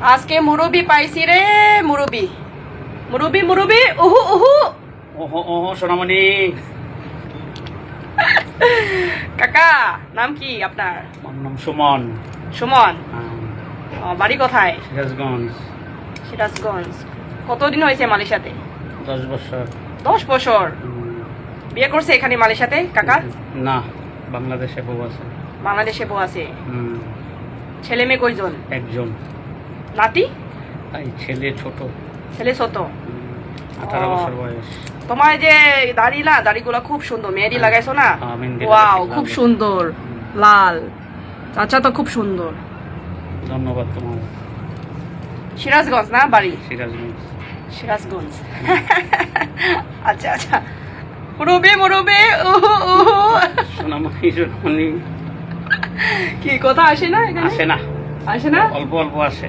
আজকে মুরুবি পাইছি রে, মুরুবি মুরুবি মুরুবি। উহু উহু ওহো ওহো সোনামণি। কাকা নাম কি আপনার? আমার নাম সুমন। সুমন। হ্যাঁ, বাড়ি কোথায়? সিরাজগঞ্জ। সিরাজগঞ্জ। কতদিন হয়েছে মালয়েশিয়াতে? 10 বছর। 10 বছর। হুম, বিয়ে করছে এখানে মালয়েশিয়াতে কাকা? না, বাংলাদেশে বউ আছে। বাংলাদেশে বউ আছে। হুম, ছেলে মেয়ে কয়জন? একজন। নাতি? তাই ছেলে ছোট। ছেলে ছোট। 18 ও। বছর বয়স। তোমার যে দাড়ি না, দাড়িগুলো খুব সুন্দর, মেহেদি লাগাইছো না? হ্যাঁ, মেহেদি ওয়াও, লাগাইছি, খুব লাল। সুন্দর লাল। চাচা তো খুব সুন্দর। ধন্যবাদ তোমার। সিরাজগঞ্জ না বাড়ি? সিরাজগঞ্জ। সিরাজগঞ্জ। আচ্ছা আচ্ছা। মুরুবি মুরুবি উহু উহু। সোনামণি সোনামণি। কি কথা আসে না এখানে? আসে না, আসে না? অল্প অল্প আসে।